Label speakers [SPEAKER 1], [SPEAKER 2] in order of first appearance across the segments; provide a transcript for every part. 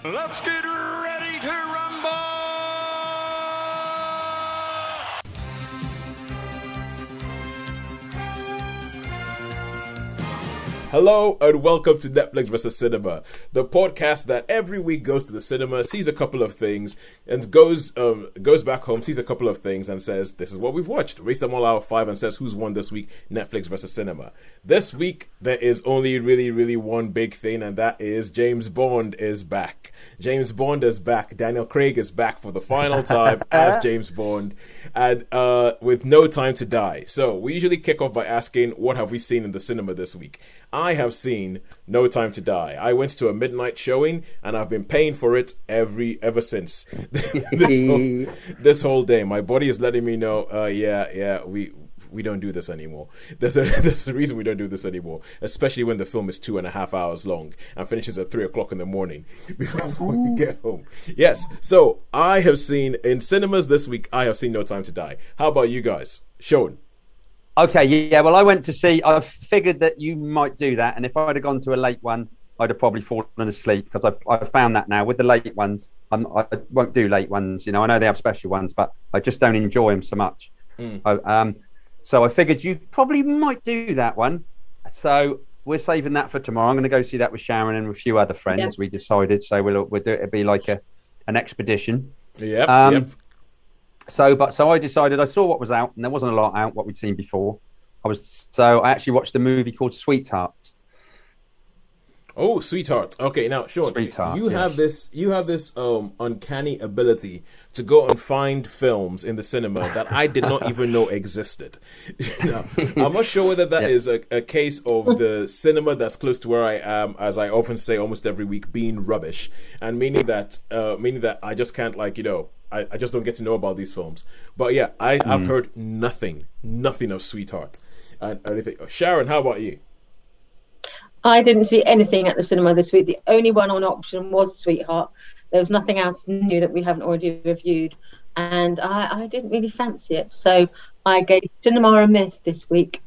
[SPEAKER 1] Let's get ready to rumble!
[SPEAKER 2] Hello and welcome to Netflix vs. Cinema, the podcast that every week goes to the cinema, sees a couple of things, and goes back home, sees a couple of things, and says, "This is what we've watched." Rates them all out of 5 and says, "Who's won this week?" Netflix vs. Cinema. This week there is only really one big thing, and that is James Bond is back. James Bond is back. Daniel Craig is back for the final time as James Bond, and with No Time to Die. So we usually kick off by asking, what have we seen in the cinema this week? I have seen No Time to Die. I went to a midnight showing, and I've been paying for it ever since. this whole day. My body is letting me know, we don't do this anymore. There's a reason we don't do this anymore, especially when the film is 2.5 hours long and finishes at 3 o'clock in the morning before we get home. Yes, so I have seen, in cinemas this week, I have seen No Time to Die. How about you guys? Shaun?
[SPEAKER 3] Okay, yeah, well, I figured that you might do that, and if I'd have gone to a late one, I'd have probably fallen asleep, because I've found that now with the late ones, I won't do late ones. You know, I know they have special ones, but I just don't enjoy them so much. So I figured you probably might do that one. So we're saving that for tomorrow. I'm going to go see that with Sharon and a few other friends. Yeah. We decided, so we'll do it. It'll be like an expedition.
[SPEAKER 2] Yep.
[SPEAKER 3] So I decided, I saw what was out, and there wasn't a lot out what we'd seen before. I actually watched a movie called Sweetherat.
[SPEAKER 2] Oh, Sweetheart. Okay, now Shaun,
[SPEAKER 3] Sweetheart,
[SPEAKER 2] you have this uncanny ability to go and find films in the cinema that I did not even know existed. Now, I'm not sure whether that is a case of the cinema that's close to where I am, as I often say almost every week, being rubbish, and meaning that I just can't, I just don't get to know about these films. But yeah, I've heard nothing of Sweetheart. And anything. Sharon, how about you?
[SPEAKER 4] I didn't see anything at the cinema this week. The only one on option was Sweetheart. There was nothing else new that we haven't already reviewed, and I didn't really fancy it. So I gave cinema a miss this week.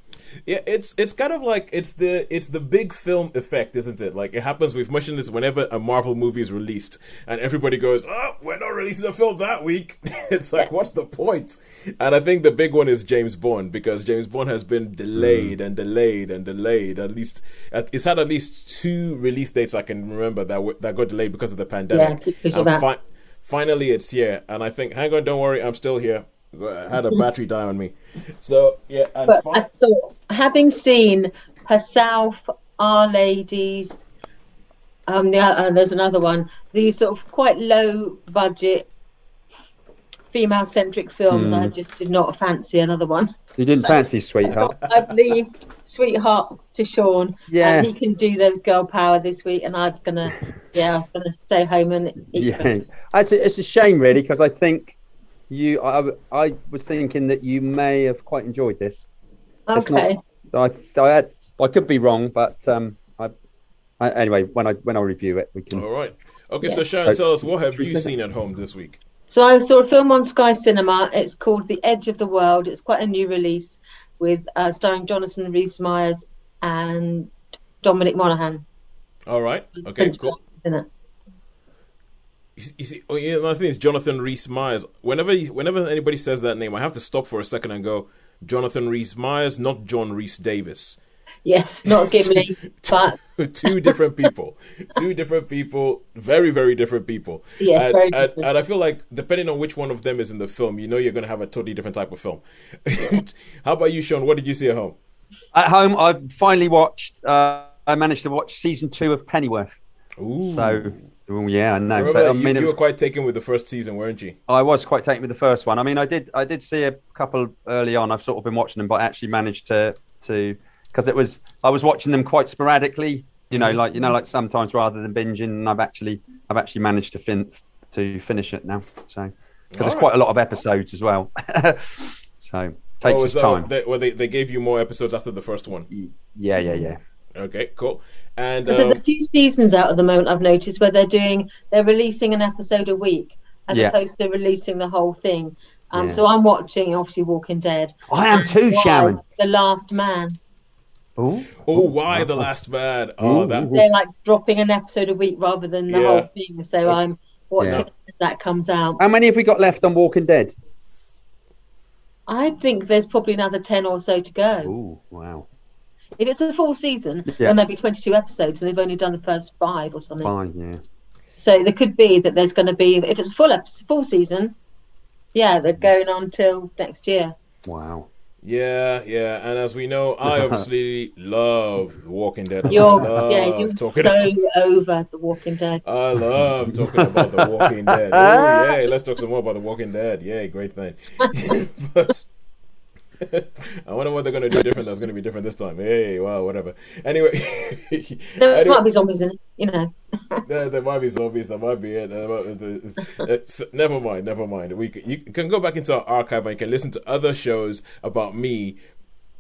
[SPEAKER 2] Yeah, it's kind of like it's the big film effect, isn't it? Like, it happens. We've mentioned this whenever a Marvel movie is released, and everybody goes, "Oh, we're not releasing a film that week." It's like, what's the point? And I think the big one is James Bond, because James Bond has been delayed and delayed and delayed. At least it's had at least 2 release dates I can remember that got delayed because of the pandemic.
[SPEAKER 4] Yeah, because of that.
[SPEAKER 2] Finally, it's here, and I think, hang on, don't worry, I'm still here. I had a battery die on me. So, yeah. And
[SPEAKER 4] but I thought, having seen Herself, Our Ladies, there's another one, these sort of quite low budget, female-centric films, I just did not fancy another one.
[SPEAKER 3] You didn't fancy Sweetheart?
[SPEAKER 4] I believe Sweetheart to Shaun, and he can do the girl power this week, and I was gonna stay home and eat.
[SPEAKER 3] Yeah, it's a shame, really, because I think I was thinking that you may have quite enjoyed this.
[SPEAKER 4] Okay.
[SPEAKER 3] I could be wrong, but anyway, when I review it, we can.
[SPEAKER 2] All right. Okay, so Sharon, tell us, what have you seen at home this week?
[SPEAKER 4] So I saw a film on Sky Cinema. It's called The Edge of the World. It's quite a new release with starring Jonathan Rhy Meyerrs and Dominic Monaghan.
[SPEAKER 2] All right. Okay, cool.
[SPEAKER 4] In it.
[SPEAKER 2] You see, I think it's Jonathan Rhy Meyerrs. Whenever anybody says that name, I have to stop for a second and go, Jonathan Rhy Meyerrs, not John Rhys Davis.
[SPEAKER 4] Yes, not Gimli, but
[SPEAKER 2] two different people. Very, very different people.
[SPEAKER 4] Yes, very different.
[SPEAKER 2] And I feel like, depending on which one of them is in the film, you're going to have a totally different type of film. How about you, Shaun? What did you see at home?
[SPEAKER 3] At home, I finally watched. I managed to watch season 2 of Pennyworth.
[SPEAKER 2] Ooh.
[SPEAKER 3] So. Well, yeah, I know.
[SPEAKER 2] You were quite taken with the first season, weren't you?
[SPEAKER 3] I was quite taken with the first one. I mean, I did see a couple early on. I've sort of been watching them, but I actually managed to because I was watching them quite sporadically. Like sometimes rather than binging, and I've actually managed to finish it now. So because there's quite a lot of episodes as well. So takes its time.
[SPEAKER 2] They gave you more episodes after the first one.
[SPEAKER 3] Yeah.
[SPEAKER 2] Okay, cool. And
[SPEAKER 4] there's a few seasons out at the moment, I've noticed, where they're releasing an episode a week as opposed to releasing the whole thing. So I'm watching, obviously, Walking Dead.
[SPEAKER 3] I am too, Sharon.
[SPEAKER 4] The Last Man.
[SPEAKER 3] Oh,
[SPEAKER 2] Why the Last Man? Oh, that.
[SPEAKER 4] They're like dropping an episode a week rather than the whole thing. So I'm watching as that comes out.
[SPEAKER 3] How many have we got left on Walking Dead?
[SPEAKER 4] I think there's probably another 10 or so to go.
[SPEAKER 3] Oh, wow.
[SPEAKER 4] If it's a full season, then there'll be 22 episodes, and they've only done the first 5 or something.
[SPEAKER 3] 5, yeah.
[SPEAKER 4] So there could be that there's going to be, if it's a full season, they're going on till next year.
[SPEAKER 3] Wow.
[SPEAKER 2] Yeah, and as we know, I obviously love Walking Dead.
[SPEAKER 4] You're so over The Walking Dead.
[SPEAKER 2] I love talking about The Walking Dead. Oh, yay, let's talk some more about The Walking Dead. Yay, great thing. But I wonder what they're going to do different that's going to be different this time. Hey, wow, whatever. Anyway.
[SPEAKER 4] There might be zombies in it,
[SPEAKER 2] There might be zombies, that might be it. Never mind. You can go back into our archive and you can listen to other shows about me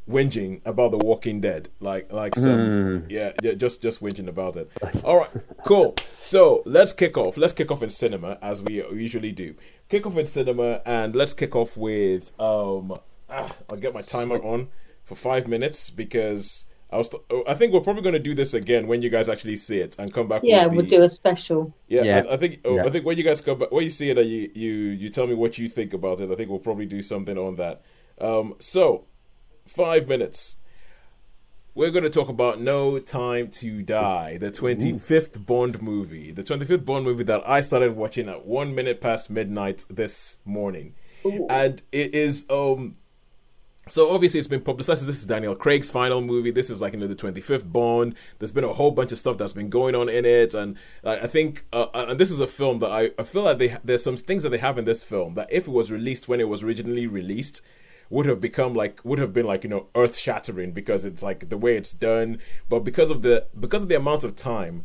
[SPEAKER 2] whinging about The Walking Dead. Like some, just whinging about it. All right, cool. So let's kick off. Let's kick off in cinema, as we usually do. Kick off in cinema, and let's kick off with... I'll get my timer on for 5 minutes because I think we're probably going to do this again when you guys actually see it and come back.
[SPEAKER 4] We'll do a special.
[SPEAKER 2] I think when you guys come back, when you see it, you tell me what you think about it. I think we'll probably do something on that. So 5 minutes. We're going to talk about No Time to Die, the 25th Bond movie. The 25th Bond movie that I started watching at 1 minute past midnight this morning. Ooh. And it is... So obviously it's been publicized. This is Daniel Craig's final movie. This is the 25th Bond. There's been a whole bunch of stuff that's been going on in it, and I think and this is a film that I feel like there's some things that they have in this film that if it was released when it was originally released would have been earth shattering because it's the way it's done, but because of the amount of time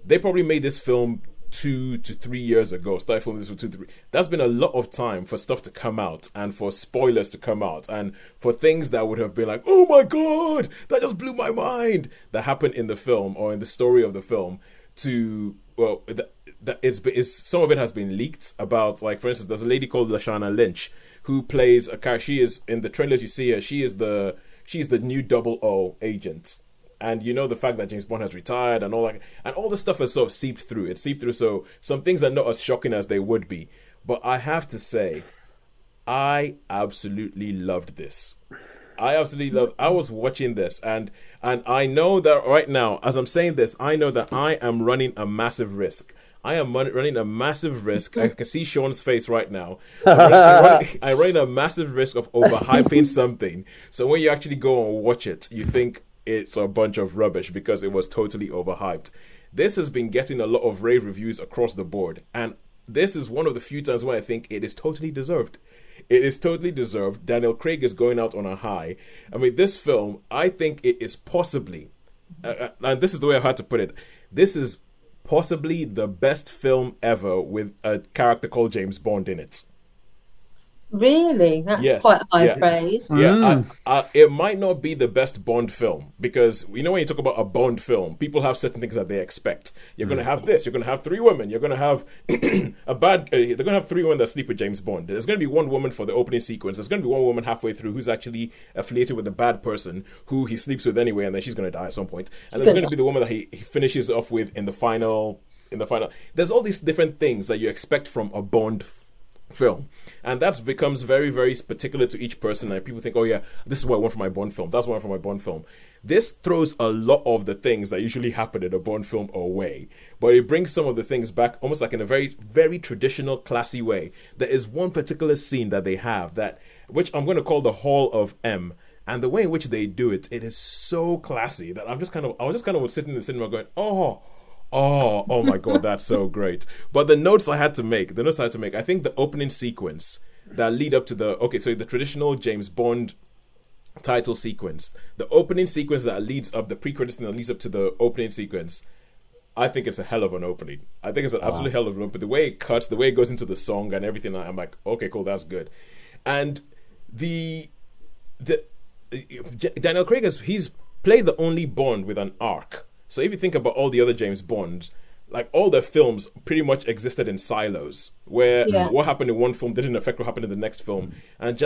[SPEAKER 2] they probably made this film 2 to 3 years ago. Started filming this for 2 to 3. That's been a lot of time for stuff to come out and for spoilers to come out and for things that would have been like, oh my god, that just blew my mind, that happened in the film or in the story of the film. Some of it has been leaked about. For instance, there's a lady called Lashana Lynch who plays a character. She is in the trailers. You see her. She's the new 00 agent. And the fact that James Bond has retired and all that, and all the stuff has sort of seeped through. It seeped through, so some things are not as shocking as they would be. But I have to say, I absolutely loved this. I was watching this, and I know that right now, as I'm saying this, I know that I am running a massive risk. I am running a massive risk. I can see Shaun's face right now. I'm running a massive risk of overhyping something. So when you actually go and watch it, you think it's a bunch of rubbish because it was totally overhyped. This has been getting a lot of rave reviews across the board, and this is one of the few times where I think it is totally deserved. It is totally deserved. Daniel Craig is going out on a high. I mean, this film, I think it is possibly, and this is the way I've had to put it, this is possibly the best film ever with a character called James Bond in it.
[SPEAKER 4] Really? That's quite high praise.
[SPEAKER 2] Yeah, it might not be the best Bond film because when you talk about a Bond film, people have certain things that they expect. You're going to have this. You're going to have 3 women. You're going to have they're going to have 3 women that sleep with James Bond. There's going to be 1 woman for the opening sequence. There's going to be 1 woman halfway through who's actually affiliated with a bad person who he sleeps with anyway, and then she's going to die at some point. And there's going to be the woman that he finishes off with in the final. There's all these different things that you expect from a Bond film, and that becomes very, very particular to each person, and people think, oh yeah, this is what I want from my Bond film, that's what I want from my Bond film. This throws a lot of the things that usually happen in a Bond film away, but it brings some of the things back almost in a very, very traditional, classy way. There is one particular scene that they have which I'm going to call the Hall of M, and the way in which they do it is so classy that I was just kind of sitting in the cinema going, oh my god, that's so great. But the notes I had to make, I think the opening sequence that lead up to the traditional James Bond title sequence, the opening sequence that leads up, the pre-credits that leads up to the opening sequence, I think it's a hell of an opening. I think it's an absolute hell of an opening. The way it cuts, the way it goes into the song and everything, I'm like, okay, cool, that's good. And Daniel Craig he's played the only Bond with an arc. So if you think about all the other James Bonds, like all their films pretty much existed in silos, where what happened in one film didn't affect what happened in the next film. And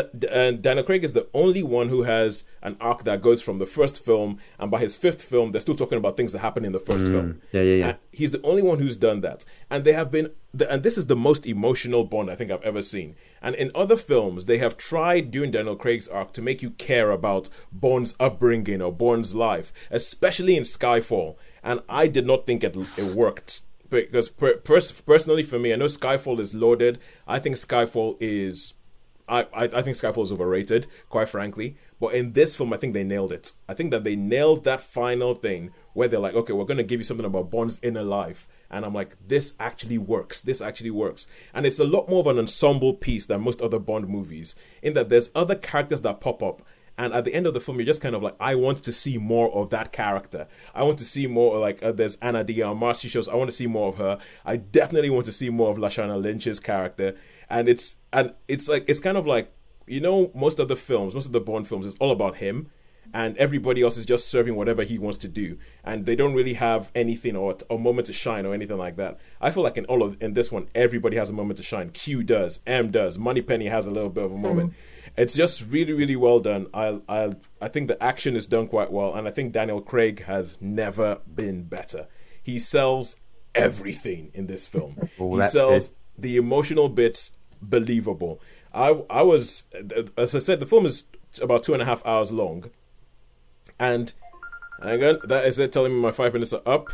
[SPEAKER 2] Daniel Craig is the only one who has an arc that goes from the first film, and by his fifth film, they're still talking about things that happened in the first film.
[SPEAKER 3] Yeah.
[SPEAKER 2] And he's the only one who's done that. And they have been, and this is the most emotional Bond I think I've ever seen. And in other films, they have tried during Daniel Craig's arc to make you care about Bond's upbringing or Bond's life, especially in Skyfall. And I did not think it worked. Because personally for me, I know Skyfall is loaded. I think Skyfall is... I think Skyfall is overrated, quite frankly. But in this film, I think they nailed it. I think that they nailed that final thing where they're like, okay, we're going to give you something about Bond's inner life. And I'm like, this actually works. This actually works. And it's a lot more of an ensemble piece than most other Bond movies, in that there's other characters that pop up. And at the end of the film, you're just kind of like, I want to see more of that character. I want to see more, like, there's Anna de Armas. She shows, I want to see more of her. I definitely want to see more of Lashana Lynch's character. And it's kind of like, most of the Bond films, it's all about him. And everybody else is just serving whatever he wants to do. And they don't really have anything or a moment to shine or anything like that. I feel like in this one, everybody has a moment to shine. Q does, M does, Moneypenny has a little bit of a moment. It's just really, really well done. I think the action is done quite well, and I think Daniel Craig has never been better. He sells everything in this film. He sells the emotional bits believable. I was, as I said, the film is about 2.5 hours long, and hang on, that is it telling me my 5 minutes are up.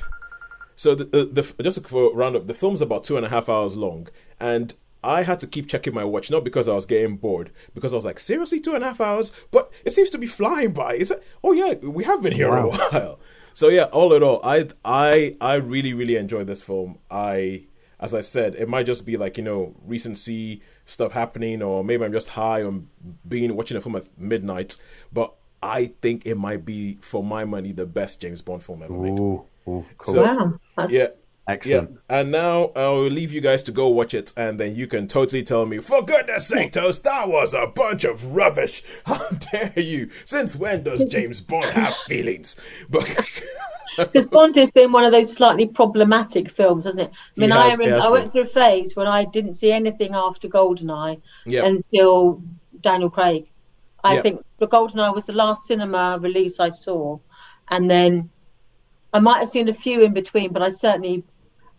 [SPEAKER 2] So just for a roundup, the film's about 2.5 hours long, and I had to keep checking my watch, not because I was getting bored, because I was like, seriously, 2.5 hours? But it seems to be flying by. Is it? Oh yeah, we have been here a while. So yeah, all in all, I really, really enjoyed this film. As I said, it might just be like, recency stuff happening, or maybe I'm just high on watching a film at midnight. But I think it might be, for my money, the best James Bond film ever made.
[SPEAKER 3] Ooh, cool.
[SPEAKER 2] So,
[SPEAKER 4] wow.
[SPEAKER 2] Yeah.
[SPEAKER 3] Excellent.
[SPEAKER 2] Yeah. And now I'll leave you guys to go watch it, and then you can totally tell me, for goodness sake, Toast, that was a bunch of rubbish. How dare you? Since when does James Bond have feelings?
[SPEAKER 4] Because Bond has been one of those slightly problematic films, hasn't it? I mean, I went through a phase when I didn't see anything after GoldenEye until Daniel Craig. I think the GoldenEye was the last cinema release I saw, and then I might have seen a few in between, but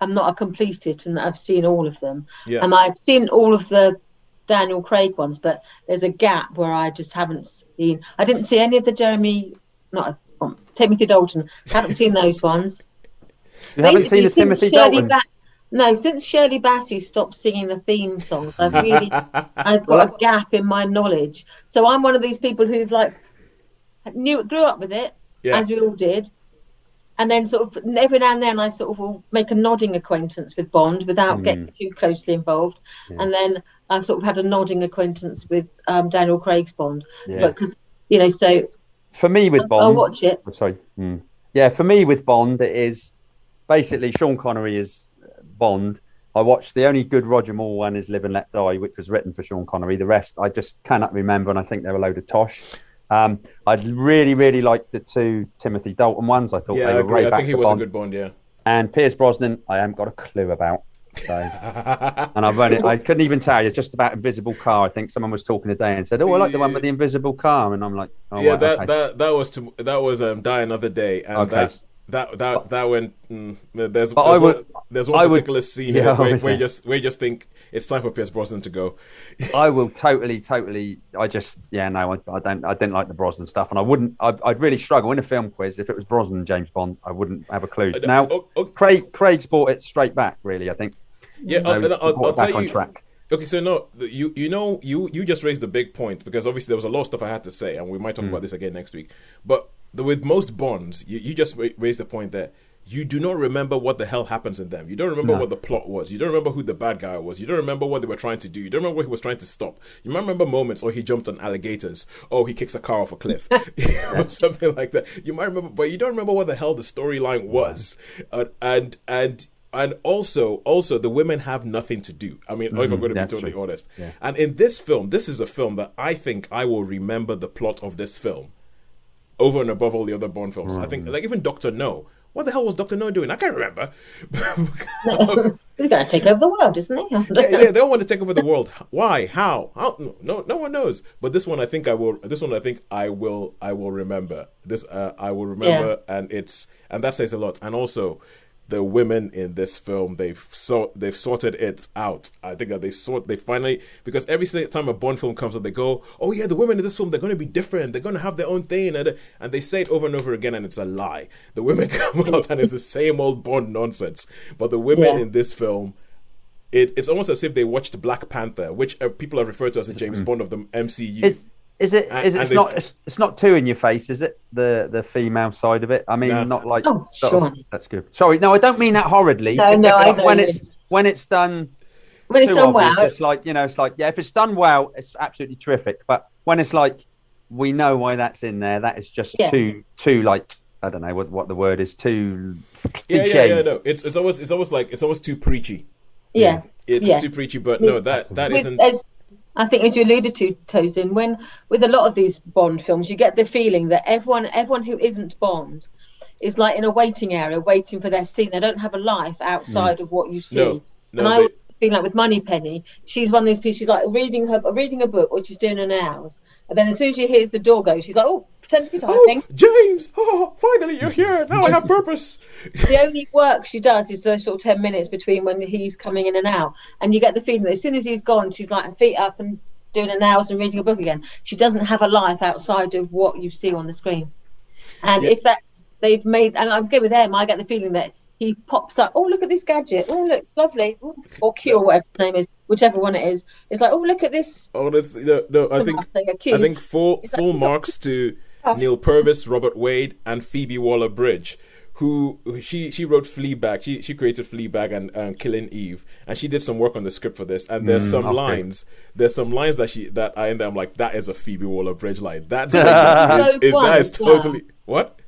[SPEAKER 4] I'm not a completist, and I've seen all of them. Yeah. And I've seen all of the Daniel Craig ones, but there's a gap where I just haven't seen. I didn't see any of the Timothy Dalton. Haven't seen those ones.
[SPEAKER 3] You haven't seen the Timothy Dalton?
[SPEAKER 4] No, since Shirley Bassey stopped singing the theme songs, I've got a gap in my knowledge. So I'm one of these people who've grew up with it, as we all did. And then sort of every now and then I sort of will make a nodding acquaintance with Bond without getting too closely involved. Yeah. And then I've sort of had a nodding acquaintance with Daniel Craig's Bond. Yeah. But because, so...
[SPEAKER 3] For me with Bond...
[SPEAKER 4] I'll watch it.
[SPEAKER 3] I'm sorry. Yeah, for me with Bond, it is basically Sean Connery is Bond. I watched the only good Roger Moore one is Live and Let Die, which was written for Sean Connery. The rest I just cannot remember, and I think they're a load of tosh. I really, really liked the two Timothy Dalton ones. I thought they were right back to Bond.
[SPEAKER 2] I think he was a good Bond, yeah.
[SPEAKER 3] And Pierce Brosnan, I haven't got a clue about. So, and I've read it. I couldn't even tell you. Just about Invisible Car. I think someone was talking today and said, "Oh, I like the one with the invisible car," and I'm like, "Oh, yeah,
[SPEAKER 2] that was Die Another Day," and that went. There's one particular scene in it where you just think it's time for Pierce Brosnan to go.
[SPEAKER 3] I will totally. I didn't like the Brosnan stuff, and I'd really struggle in a film quiz if it was Brosnan and James Bond. I wouldn't have a clue. Now, Craig's brought it straight back. Really, I think.
[SPEAKER 2] Yeah, I'll tell you.
[SPEAKER 3] On track.
[SPEAKER 2] Okay, so no, you just raised a big point, because obviously there was a lot of stuff I had to say, and we might talk about this again next week. But with most Bonds, you just raised the point that you do not remember what the hell happens in them. You don't remember what the plot was. You don't remember who the bad guy was. You don't remember what they were trying to do. You don't remember what he was trying to stop. You might remember moments, he jumped on alligators, he kicks a car off a cliff, or something like that. You might remember, but you don't remember what the hell the storyline was. And also the women have nothing to do. I mean, if I'm going to be totally honest. Yeah. And in this film, this is a film that I think I will remember the plot of this film over and above all the other Bond films. I think, even Dr. No, what the hell was Dr. No doing? I can't remember.
[SPEAKER 4] He's going to take over the world, isn't he?
[SPEAKER 2] yeah, they all want to take over the world. Why? How? No one knows. But this one, I think I will. I will remember. I will remember, and that says a lot. And also, the women in this film, they've sorted it out. I think that they finally, because every time a Bond film comes up, they go, oh yeah, the women in this film, they're going to be different, they're going to have their own thing, and they say it over and over again, and it's a lie. The women come out and it's the same old Bond nonsense. But the women in this film, it's almost as if they watched Black Panther, which people have referred to as the James Bond of the MCU.
[SPEAKER 3] It's not too in your face, is it? The female side of it. I mean, not like.
[SPEAKER 4] Oh, sure.
[SPEAKER 3] That's good. Sorry, no, I don't mean that horridly.
[SPEAKER 4] No, I know.
[SPEAKER 3] When it's done
[SPEAKER 4] well,
[SPEAKER 3] it's like, it's like, yeah, if it's done well, it's absolutely terrific. But when it's like, we know why that's in there. That is just too like, I don't know what the word is. Too cliche.
[SPEAKER 2] Yeah. No, it's almost too preachy.
[SPEAKER 4] Yeah,
[SPEAKER 2] it's too preachy. But no, that isn't.
[SPEAKER 4] I think, as you alluded to, Tosin, with a lot of these Bond films, you get the feeling that everyone who isn't Bond is like in a waiting area, waiting for their scene. They don't have a life outside of what you see. And I always feel like with Moneypenny, she's one of these people. She's like reading a book, or she's doing her nails, and then as soon as she hears the door go, she's like, "Oh, pretend to be typing."
[SPEAKER 2] Oh, James! Oh, finally you're here. Now I have purpose.
[SPEAKER 4] The only work she does is those sort of 10 minutes between when he's coming in and out, and you get the feeling that as soon as he's gone, she's like feet up and doing her nails and reading a book again. She doesn't have a life outside of what you see on the screen. And if that they've made, and I'm good with him, I get the feeling that he pops up. Oh, look at this gadget. Oh, look, lovely. Ooh, or Q, or whatever his name is, whichever one it is. It's like, oh, look at this.
[SPEAKER 2] Oh, no. I think full marks to Neil Purvis, Robert Wade, and Phoebe Waller-Bridge, who she wrote Fleabag. She created Fleabag and Killing Eve, and she did some work on the script for this. And there's some lines that I end up, I'm like, that is a Phoebe Waller-Bridge line. That is totally what?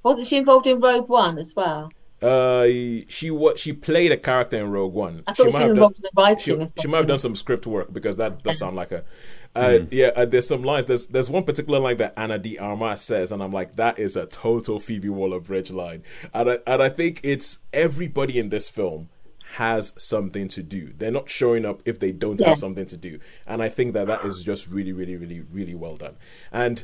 [SPEAKER 4] Wasn't she involved in Rogue One as well?
[SPEAKER 2] She played a character in Rogue One.
[SPEAKER 4] I thought she was involved in the writing.
[SPEAKER 2] She might have done some script work, because that does sound like her. There's some lines. There's one particular line that Ana de Armas says, and I'm like, that is a total Phoebe Waller-Bridge line. And I think it's everybody in this film has something to do. They're not showing up if they don't have something to do. And I think that is just really, really, really, really well done. And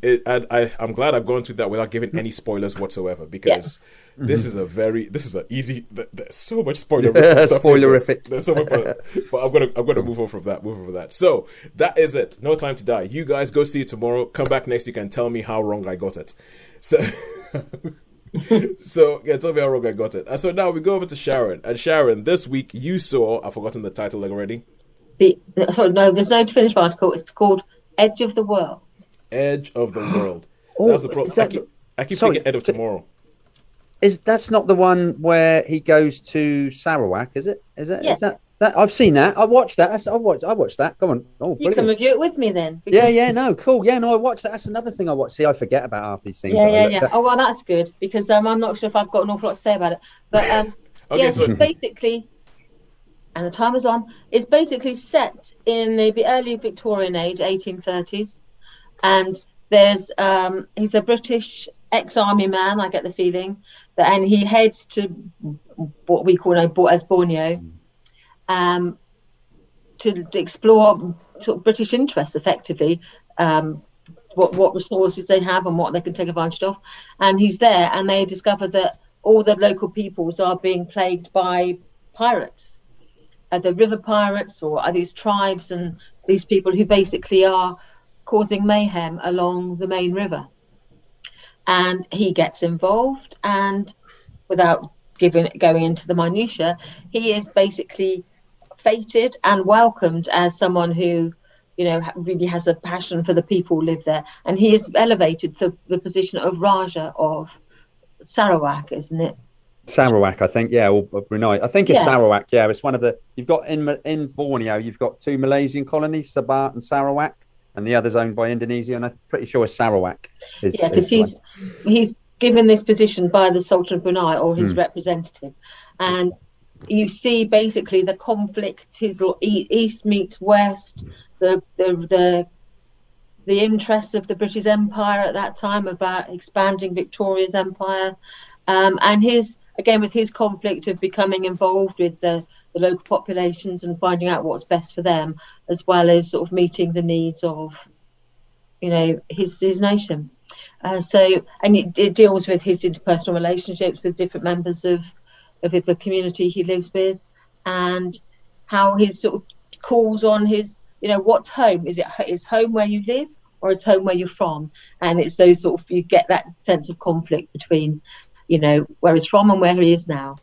[SPEAKER 2] I'm glad I've gone through that without giving any spoilers whatsoever, because this is easy. There's so much spoilerific stuff.
[SPEAKER 3] Spoilerific.
[SPEAKER 2] There's so much, but I'm gonna move on from that. So that is it. No Time to Die. You guys go see it tomorrow. Come back next week and tell me how wrong I got it. So tell me how wrong I got it. And so now we go over to Sharon. And Sharon, this week you saw, I've forgotten the title already.
[SPEAKER 4] There's no definitive article. It's called Edge of the World.
[SPEAKER 2] Edge of the World. That's the problem. I keep thinking Ed of Tomorrow.
[SPEAKER 3] That's not the one where he goes to Sarawak, is it? Is it?
[SPEAKER 4] Yeah.
[SPEAKER 3] Is that I've seen that. I watched that. I watched that. Come on. Oh,
[SPEAKER 4] you can review it with me then.
[SPEAKER 3] No, cool. Yeah, no, I watched that. That's another thing I watched. See, I forget about half these things.
[SPEAKER 4] Yeah. Oh, well, that's good, because I'm not sure if I've got an awful lot to say about it. But it's basically, and the time is on. It's basically set in the early Victorian age, 1830s, and there's he's a British ex-army man, I get the feeling, and he heads to what we call now as Borneo, to explore sort of British interests effectively, what resources they have and what they can take advantage of. And he's there, and they discover that all the local peoples are being plagued by pirates, the river pirates, or are these tribes and these people who basically are causing mayhem along the main river. And he gets involved, and without going into the minutiae, he is basically fated and welcomed as someone who, really has a passion for the people who live there. And he is elevated to the position of Raja of Sarawak, isn't it?
[SPEAKER 3] Sarawak, I think, or Brunei. I think it's Sarawak, It's one of the, you've got in Borneo, you've got two Malaysian colonies, Sabah and Sarawak, and the other's owned by Indonesia, and I'm pretty sure it's Sarawak.
[SPEAKER 4] Because he's given this position by the Sultan of Brunei, or his representative, and you see basically the conflict, his east meets west, the interests of the British Empire at that time about expanding Victoria's empire, And with his conflict of becoming involved with the local populations and finding out what's best for them, as well as sort of meeting the needs of, his nation. And it deals with his interpersonal relationships with different members of the community he lives with, and how his sort of calls on his, what's home? Is home where you live, or is home where you're from? And it's those sort of, you get that sense of conflict between, where he's from and where he is now.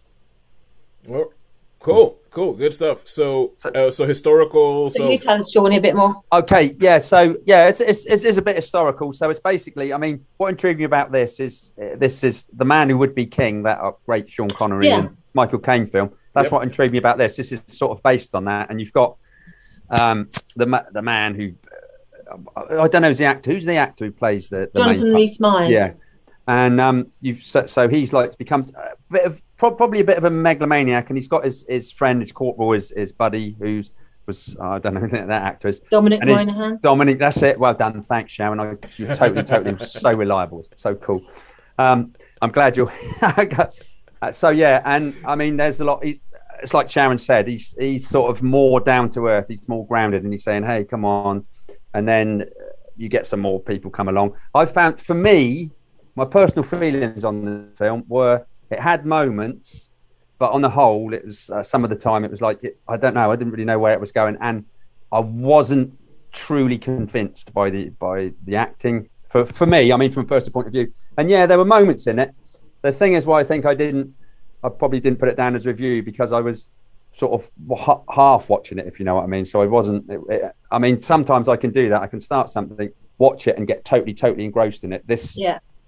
[SPEAKER 2] Well, cool, good stuff. So historical.
[SPEAKER 4] So you tell us, Shaun, a bit more.
[SPEAKER 3] Okay, yeah. So yeah, it's a bit historical. So it's basically, I mean, what intrigued me about this is The Man Who Would Be King, that great Sean Connery and Michael Caine film. That's what intrigued me about this. This is sort of based on that, and you've got the man who I don't know is the actor. Who's the actor who plays the
[SPEAKER 4] Jonathan Rhy Meyerrs?
[SPEAKER 3] Yeah. And so he's like becomes probably a bit of a megalomaniac, and he's got his friend, his corporal, his buddy, was I don't know who that actor is.
[SPEAKER 4] Dominic Moynihan.
[SPEAKER 3] Dominic, that's it. Well done, thanks, Sharon. You totally so reliable, so cool. I'm glad you're. So yeah, and I mean, there's a lot. It's like Sharon said. He's sort of more down to earth. He's more grounded, and he's saying, "Hey, come on," and then you get some more people come along. I found, for me, my personal feelings on the film were it had moments, but on the whole, it was some of the time it was like I don't know. I didn't really know where it was going, and I wasn't truly convinced by the acting. For me, I mean, from a personal point of view, and yeah, there were moments in it. The thing is, why I think I probably didn't put it down as review because I was sort of half watching it, if you know what I mean. So I wasn't. I mean, sometimes I can do that. I can start something, watch it, and get totally engrossed in it.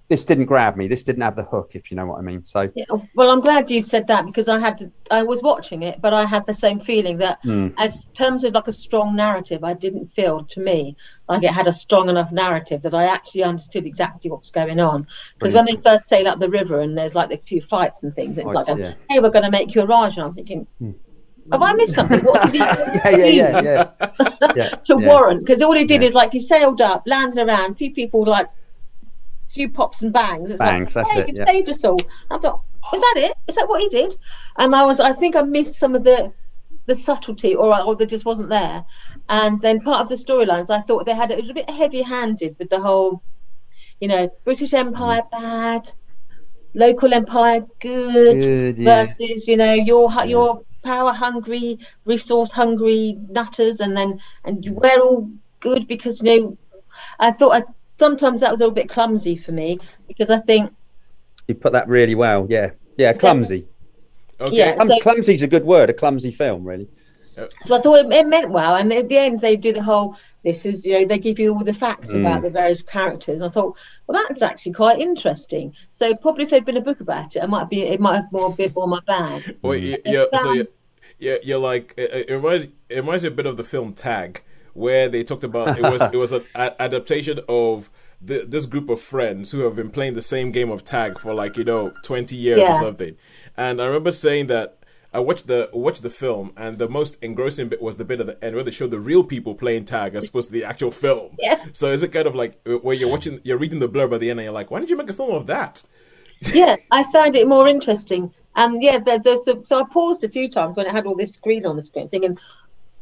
[SPEAKER 3] This didn't grab me. This didn't have the hook, if you know what I mean. So
[SPEAKER 4] well, I'm glad you said that because I was watching it, but I had the same feeling that as terms of like a strong narrative, I didn't feel to me like it had a strong enough narrative that I actually understood exactly what's going on. Because when they first sail up the river and there's like a few fights and things, it's hey, we're going to make you a Raj, and I'm thinking, have I missed something? What did he to warrant? Because all he did is like he sailed up, landed around, a few people like. Few pops and bangs. It's
[SPEAKER 3] bangs,
[SPEAKER 4] like,
[SPEAKER 3] that's
[SPEAKER 4] hey,
[SPEAKER 3] it.
[SPEAKER 4] You've saved us all. I thought, is that it? Is that what he did? And I think I missed some of the subtlety, or that just wasn't there. And then part of the storylines, I thought it was a bit heavy-handed with the whole, British Empire bad, local empire good versus, your power-hungry, resource-hungry nutters, and we're all good because I thought sometimes that was a little bit clumsy for me because I think
[SPEAKER 3] you put that really well. Yeah, clumsy.
[SPEAKER 2] Okay.
[SPEAKER 3] Yeah, clumsy's a good word. A clumsy film, really.
[SPEAKER 4] So I thought it meant well, and at the end they do the whole. This is they give you all the facts about the various characters. I thought, well, that's actually quite interesting. So probably if there'd been a book about it, it might have a bit more my bag.
[SPEAKER 2] Well, you're like it reminds me a bit of the film Tag, where they talked about it was an adaptation of this group of friends who have been playing the same game of tag for 20 years or something. And I remember saying that I watched the film, and the most engrossing bit was the bit at the end where they showed the real people playing tag as opposed to the actual film. Yeah. So is it kind of like where you're reading the blurb at the end and you're like, why did you make a film of that?
[SPEAKER 4] Yeah, I found it more interesting. And so I paused a few times when it had all this screen on the screen, thinking,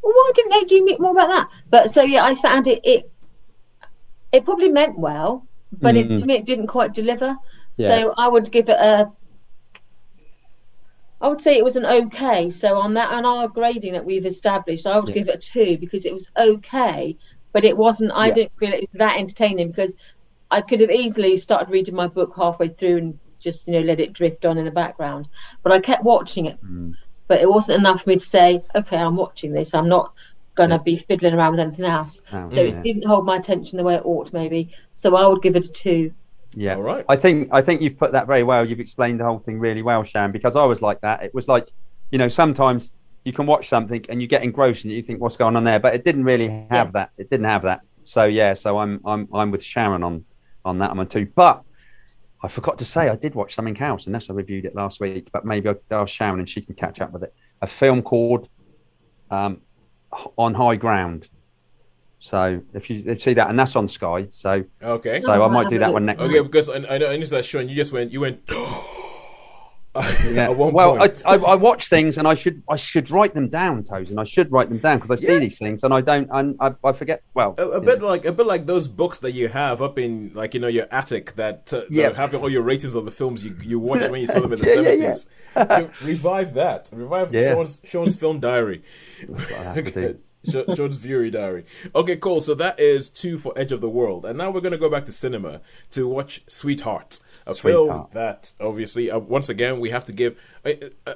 [SPEAKER 4] well, why didn't they do more about that? But so I found it probably meant well, but to me it didn't quite deliver. Yeah. So I would give it I would say it was an okay. So on our grading that we've established, I would give it a 2 because it was okay, but it wasn't. I didn't feel it was that entertaining because I could have easily started reading my book halfway through and just let it drift on in the background. But I kept watching it. But it wasn't enough for me to say, okay, I'm watching this. I'm not going to be fiddling around with anything else. It didn't hold my attention the way it ought, maybe. So I would give it a 2.
[SPEAKER 3] Yeah. All right. I think you've put that very well. You've explained the whole thing really well, Sharon, because I was like that. It was like, sometimes you can watch something and you get engrossed and you think, what's going on there? But it didn't really have that. It didn't have that. So, so I'm with Sharon on that. I'm on 2. But I forgot to say I did watch something else, unless I reviewed it last week. But maybe I'll ask Sharon and she can catch up with it. A film called On High Ground. So if you see that, and that's on Sky. So
[SPEAKER 2] okay.
[SPEAKER 3] So I might do that one next week.
[SPEAKER 2] Okay, because I know that Shaun, you went.
[SPEAKER 3] Yeah.
[SPEAKER 2] At one
[SPEAKER 3] Well,
[SPEAKER 2] point.
[SPEAKER 3] I watch things and I should write them down, Tosin. I should write them down because I see these things and I don't. I forget. Well,
[SPEAKER 2] a bit like those books that you have up in like your attic that have all your ratings of the films you watched when you saw them in the 70s. Revive that. Revive Shaun's film diary. Okay. Shaun's Fury diary. Okay, cool. So that is 2 for Edge of the World, and now we're going to go back to cinema to watch Sweetherat, a film that obviously once again we have to give.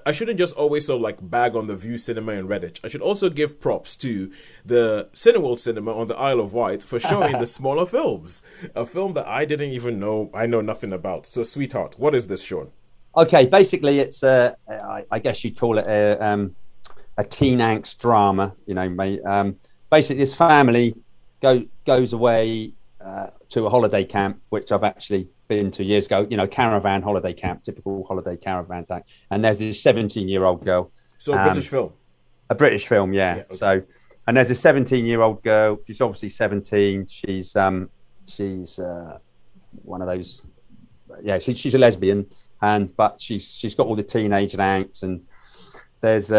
[SPEAKER 2] I shouldn't just always sort of like bag on the View Cinema and Redditch. I should also give props to the Cineworld Cinema on the Isle of Wight for showing the smaller films. A film that I didn't even know. I know nothing about. So Sweetheart, what is this, Shaun?
[SPEAKER 3] Okay, basically it's I guess you'd call it a teen angst drama, basically this family goes away to a holiday camp, which I've actually been to years ago, caravan holiday camp, typical holiday caravan thing. And there's this 17-year-old girl.
[SPEAKER 2] So a British film?
[SPEAKER 3] A British film, yeah.
[SPEAKER 2] Okay.
[SPEAKER 3] So, and there's a 17-year-old girl. She's obviously 17. She's one of those, she's a lesbian, but she's got all the teenage angst, and there's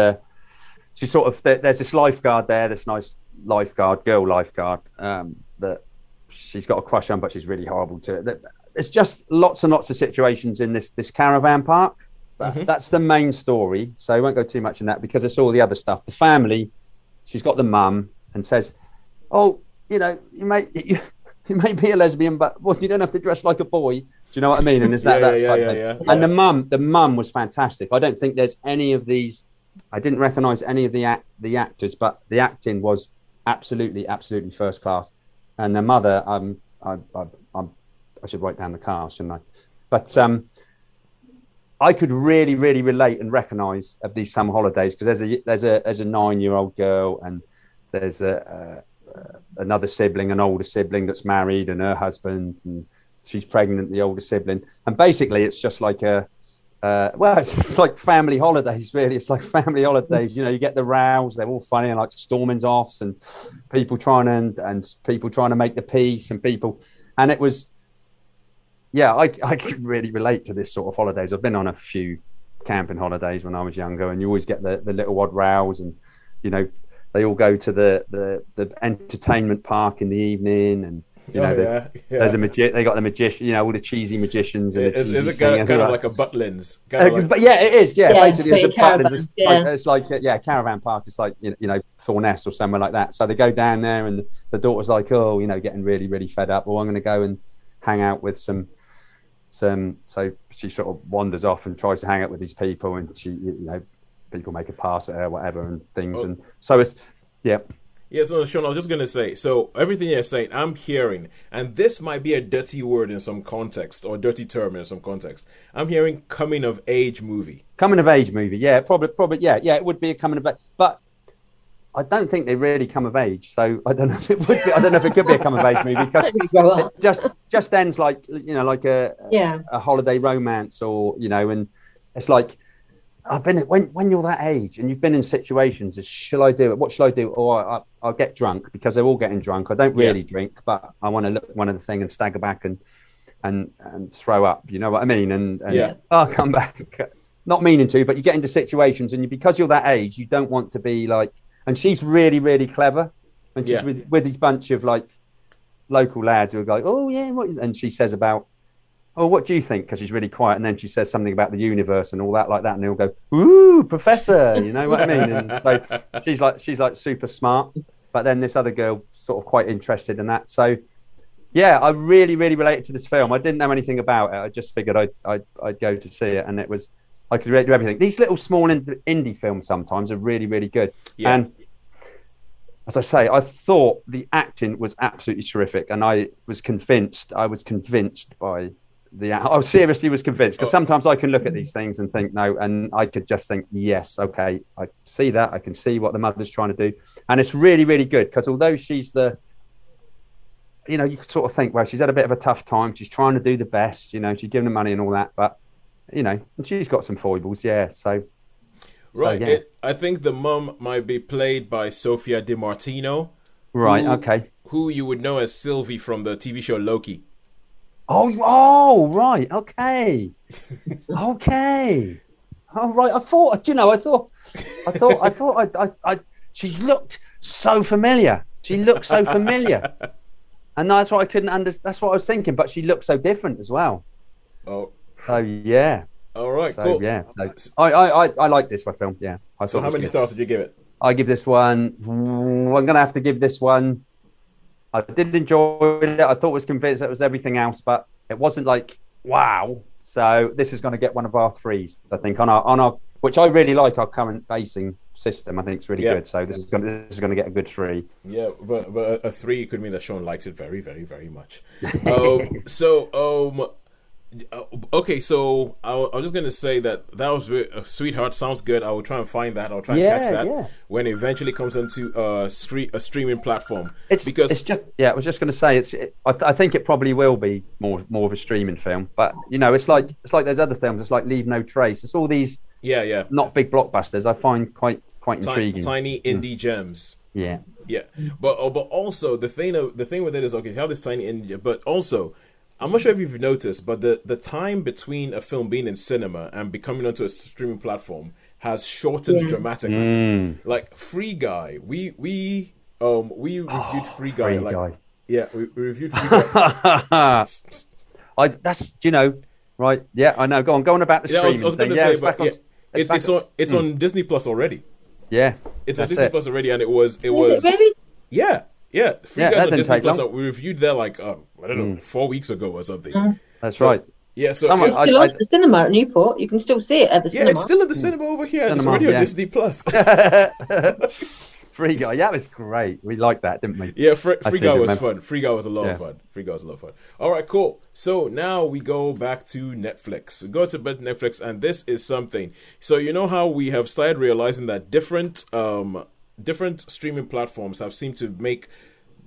[SPEAKER 3] there's this lifeguard there, this nice girl lifeguard, that she's got a crush on, but she's really horrible to it. There's just lots and lots of situations in this caravan park. That's the main story, so I won't go too much in that because it's all the other stuff. The family, she's got the mum and says, "Oh, you may be a lesbian, but you don't have to dress like a boy." Do you know what I mean? And is that
[SPEAKER 2] yeah.
[SPEAKER 3] And the mum was fantastic. I don't think there's any of these. I didn't recognise any of the actors, but the acting was absolutely first class. And the mother, I should write down the cast, shouldn't I? But I could really relate and recognise of these summer holidays because there's a 9-year-old girl and there's another sibling, an older sibling that's married, and her husband, and she's pregnant, the older sibling, and basically it's just like it's like family holidays, really. It's like family holidays. You get the rows; they're all funny, and like stormings offs, and people trying to make the peace, and it was, I could really relate to this sort of holidays. I've been on a few camping holidays when I was younger, and you always get the little odd rows, and they all go to the entertainment park in the evening, and there's they got the magician, all the cheesy magicians. And
[SPEAKER 2] is it kind of like a Butlins?
[SPEAKER 3] But yeah, it is. Yeah, basically, it's a Butlins. It's like caravan park. It's like Thorness or somewhere like that. So they go down there, and the daughter's like, getting really fed up. Well, I'm going to go and hang out with some. So she sort of wanders off and tries to hang out with these people, and she, people make a pass at her, whatever, and things. And so it's
[SPEAKER 2] Yeah, so Shaun, I was just going to say, so everything you're saying, I'm hearing, and this might be a dirty word in some context, or dirty term in some context. I'm hearing coming-of-age movie.
[SPEAKER 3] Coming-of-age movie, yeah, probably, yeah, it would be a coming-of-age, but I don't think they really come of age, so I don't know if it would be, I don't know if it could be a coming-of-age movie, because it just ends like, like a holiday romance, or, and it's like, I've been when you're that age and you've been in situations. Shall I do it? What shall I do? Or I'll get drunk, because they're all getting drunk. I don't really drink, but I want to look at one of the thing and stagger back and throw up. You know what I mean? And I'll come back, not meaning to, but you get into situations, and because you're that age, you don't want to be like. And she's really clever, and she's with this bunch of like local lads who are like, oh yeah, what? And she says about. Oh, what do you think? Because she's really quiet, and then she says something about the universe and all that like that, and they'll go, "Ooh, professor," you know what I mean? And so she's like super smart, but then this other girl sort of quite interested in that. So yeah, I really related to this film. I didn't know anything about it. I just figured I'd go to see it, and it was I could do everything. These little small indie films sometimes are really good, and as I say, I thought the acting was absolutely terrific, and I was convinced by. I seriously was convinced, because sometimes I can look at these things and think no, and I could just think yes, okay, I see that, I can see what the mother's trying to do, and it's really good, because although she's you could sort of think, well, she's had a bit of a tough time, she's trying to do the best, she's giving the money and all that, but and she's got some foibles, right.
[SPEAKER 2] So, I think the mum might be played by Sophia Di Martino,
[SPEAKER 3] right?
[SPEAKER 2] Who you would know as Sylvie from the TV show Loki.
[SPEAKER 3] Oh, right. Okay. Oh right, I thought she looked so familiar. She looked so familiar, and that's what I couldn't understand. That's what I was thinking. But she looked so different as well.
[SPEAKER 2] Oh,
[SPEAKER 3] so yeah.
[SPEAKER 2] All right,
[SPEAKER 3] so,
[SPEAKER 2] cool.
[SPEAKER 3] Yeah, so I like this film. Yeah.
[SPEAKER 2] So how many stars did you give it?
[SPEAKER 3] I give this one. I'm gonna have to give this one. I did enjoy it. I thought it was convinced that it was everything else, but it wasn't like wow. So this is going to get one of our 3s, I think, on our which I really like our current basing system. I think it's really good. So this is going to get a good 3.
[SPEAKER 2] Yeah, but a 3 could mean that Shaun likes it very, very, very much. Okay, so I was just gonna say that was Sweetherat sounds good. I will try and find that. I'll try and catch that when it eventually comes onto a streaming platform. I was just gonna say I think it probably will be more of a streaming film, but it's like those other films. It's like Leave No Trace. It's all these not big blockbusters. I find quite intriguing. Tiny indie gems.
[SPEAKER 3] Yeah.
[SPEAKER 2] But also the thing with it is you have this tiny indie, but also. I'm not sure if you've noticed, but the time between a film being in cinema and becoming onto a streaming platform has shortened dramatically. Like Free Guy, we reviewed Free Guy. We reviewed Free Guy.
[SPEAKER 3] That's right. Yeah, I know. Go on about the streaming.
[SPEAKER 2] I was going to say, but it's on Disney Plus already.
[SPEAKER 3] Yeah,
[SPEAKER 2] it's on Disney Plus already, and it was.
[SPEAKER 4] Is it really?
[SPEAKER 2] Yeah. Yeah, Free Guys on Disney Plus.
[SPEAKER 3] Long.
[SPEAKER 2] We reviewed that I don't know, 4 weeks ago or something.
[SPEAKER 3] That's right.
[SPEAKER 2] Yeah, so
[SPEAKER 4] it's still at the cinema at Newport. You can still see it at the cinema.
[SPEAKER 2] Yeah, it's still at the cinema over here. It's already on Disney Plus.
[SPEAKER 3] Free Guy, that was great. We liked that, didn't we?
[SPEAKER 2] Yeah, Free Guy was fun. Free Guy was a lot of fun. Free Guy was a lot of fun. All right, cool. So now we go back to Netflix. We go to Netflix, and this is something. So you know how we have started realizing that different streaming platforms have seemed to make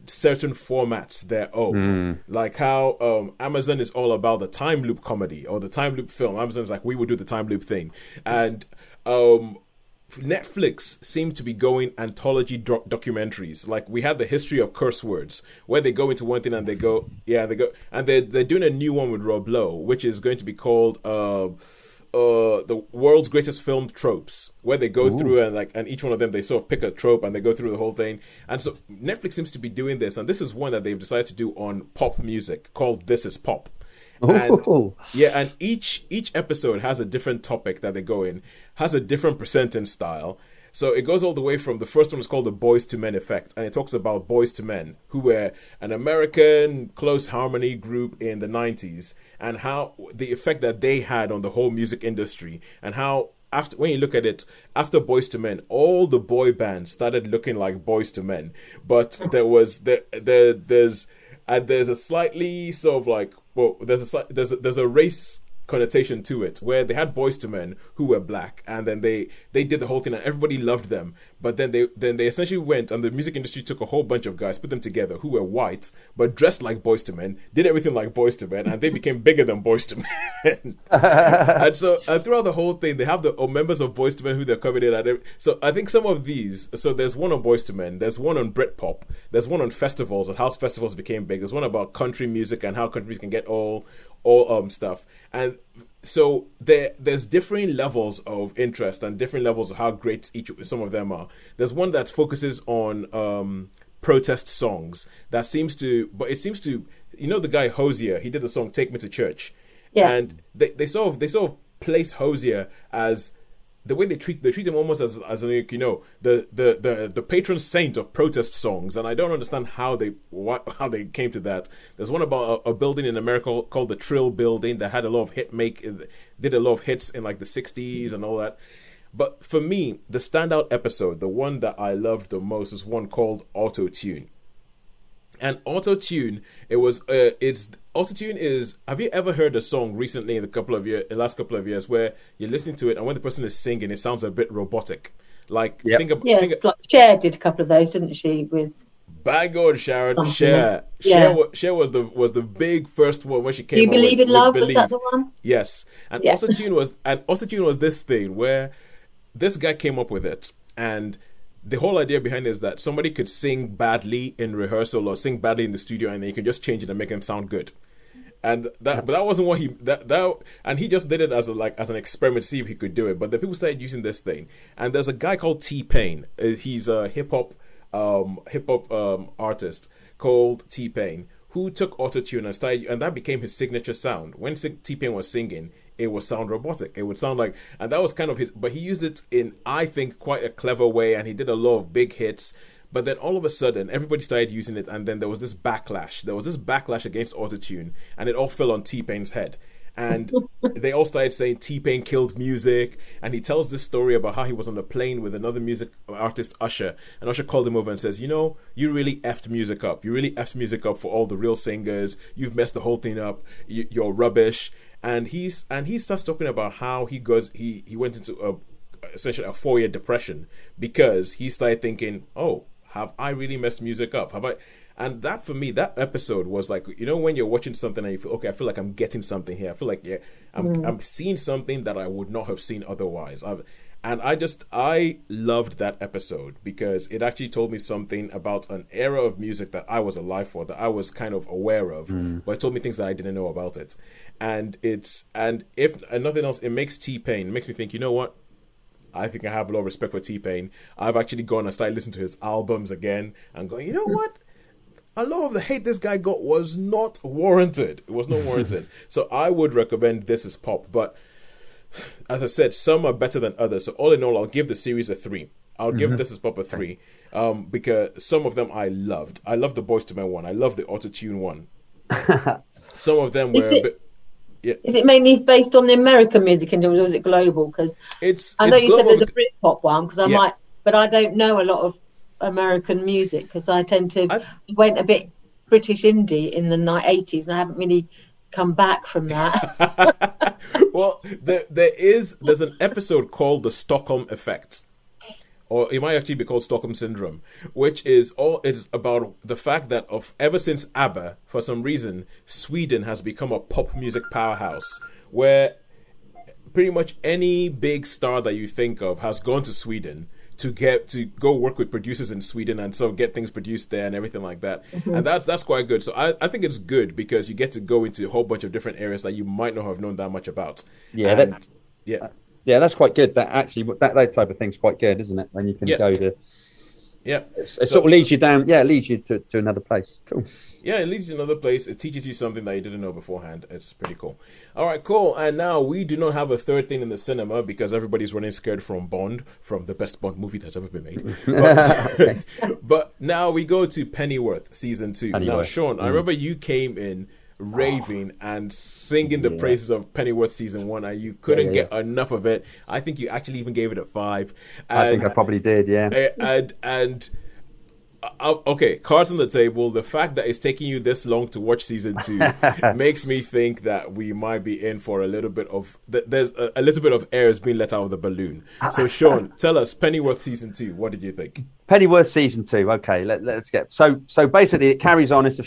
[SPEAKER 2] certain formats their own. Like how Amazon is all about the time loop comedy or the time loop film. Amazon's like, we would do the time loop thing. And Netflix seemed to be going anthology documentaries. Like we had the history of curse words, where they go into one thing and they go, and they're doing a new one with Rob Lowe, which is going to be called the world's greatest film tropes, where they go through and each one of them they sort of pick a trope and they go through the whole thing. And so Netflix seems to be doing this, and this is one that they've decided to do on pop music called This Is Pop. And each episode has a different topic that they go in, has a different presenting style. So it goes all the way from the first one is called the Boys to Men Effect, and it talks about Boys to Men, who were an American close harmony group in the 90s, and how the effect that they had on the whole music industry, and how when you look at it, after Boys to Men, all the boy bands started looking like Boys to Men, but there's a slightly sort of like, well, there's a race connotation to it, where they had Boys to Men who were black, and then they did the whole thing and everybody loved them, but then they essentially went, and the music industry took a whole bunch of guys, put them together who were white but dressed like Boys to Men, did everything like Boys to Men, and they became bigger than Boys to Men. And so throughout the whole thing they have the members of Boys to Men who they're coming in at. So I think some of these, so there's one on Boys to Men, there's one on Britpop, there's one on festivals and how festivals became big, there's one about country music and how countries can get all stuff. And so there's different levels of interest and different levels of how great some of them are. There's one that focuses on protest songs that seems to the guy Hosier, he did the song Take Me to Church. And they sort of place Hosier as the way they treat him almost as the patron saint of protest songs, and I don't understand how they came to that. There's one about a building in America called the Trill Building that had a lot of did a lot of hits in like the 60s and all that. But for me, the standout episode, the one that I loved the most, is one called Auto Tune. And Auto Tune, Auto Tune is. Have you ever heard a song recently in the last couple of years, where you're listening to it and when the person is singing, it sounds a bit robotic? Like think
[SPEAKER 4] like Cher did a couple of those, didn't she? With
[SPEAKER 2] bang on, Sharon. Cher was the big first one when she came.
[SPEAKER 4] Do You Believe in Love?
[SPEAKER 2] Believe.
[SPEAKER 4] Was that the one?
[SPEAKER 2] Yes, and Auto Tune was this thing where this guy came up with it, and the whole idea behind it is that somebody could sing badly in rehearsal or sing badly in the studio, and then you can just change it and make them sound good. And but that wasn't what and he just did it as an experiment to see if he could do it. But then people started using this thing, and there's a guy called T-Pain. He's a hip hop artist called T-Pain, who took autotune and started, and that became his signature sound. When T-Pain was singing, it would sound robotic. It would sound like, and that was kind of his. But he used it in, I think, quite a clever way, and he did a lot of big hits. But then all of a sudden, everybody started using it, and then there was this backlash. There was this backlash against autotune, and it all fell on T-Pain's head. And they all started saying T-Pain killed music. And he tells this story about how he was on a plane with another music artist, Usher. And Usher called him over and says, you really effed music up. You really effed music up for all the real singers. You've messed the whole thing up. You're rubbish. And he starts talking about how he went into essentially a 4-year depression because he started thinking, oh, have I really messed music up? Have I? And that, for me, that episode was like, when you're watching something and you feel, okay, I feel like I'm getting something here. I feel like, I'm seeing something that I would not have seen otherwise. I loved that episode because it actually told me something about an era of music that I was alive for, that I was kind of aware of, but it told me things that I didn't know about it. And if nothing else, it makes T-Pain, it makes me think, you know what? I think I have a lot of respect for T-Pain. I've actually gone and started listening to his albums again and going, you know what? A lot of the hate this guy got was not warranted. It was not warranted. So I would recommend This Is Pop. But as I said, some are better than others. So all in all, I'll give the series a 3. I'll give This Is Pop a 3 because some of them I loved. I love the Boyz II Men one. I love the autotune one. Some of them were a bit... Yeah.
[SPEAKER 4] Is it mainly based on the American music industry, or is it global? Because I know you said there's a Britpop one, but I don't know a lot of American music because I went a bit British indie in the 80s, and I haven't really come back from that.
[SPEAKER 2] Well, there's an episode called The Stockholm Effect, or it might actually be called Stockholm Syndrome, which is about the fact that ever since ABBA, for some reason, Sweden has become a pop music powerhouse, where pretty much any big star that you think of has gone to Sweden to go work with producers in Sweden and so get things produced there and everything like that. And that's quite good. So I think it's good because you get to go into a whole bunch of different areas that you might not have known that much about.
[SPEAKER 3] Yeah, that's quite good. That actually, that type of thing's quite good, isn't it? When you can go to, it sort of leads you down. Yeah, it leads you to another place. Cool.
[SPEAKER 2] Yeah, it leads you to another place. It teaches you something that you didn't know beforehand. It's pretty cool. All right, cool. And now we do not have a third thing in the cinema because everybody's running scared from Bond, from the best Bond movie that's ever been made. But now we go to Pennyworth season 2. Now, Shaun, I remember you came in raving and singing the praises of Pennyworth season 1, and you couldn't get enough of it. I think you actually even gave it a 5.
[SPEAKER 3] I think I probably did,
[SPEAKER 2] and okay, cards on the table. The fact that it's taking you this long to watch season 2 makes me think that we might be in for a little bit of there's a little bit of air is being let out of the balloon. So Shaun, tell us, Pennyworth season 2, what did you think?
[SPEAKER 3] Pennyworth season 2. Okay, let's get so basically it carries on. It's a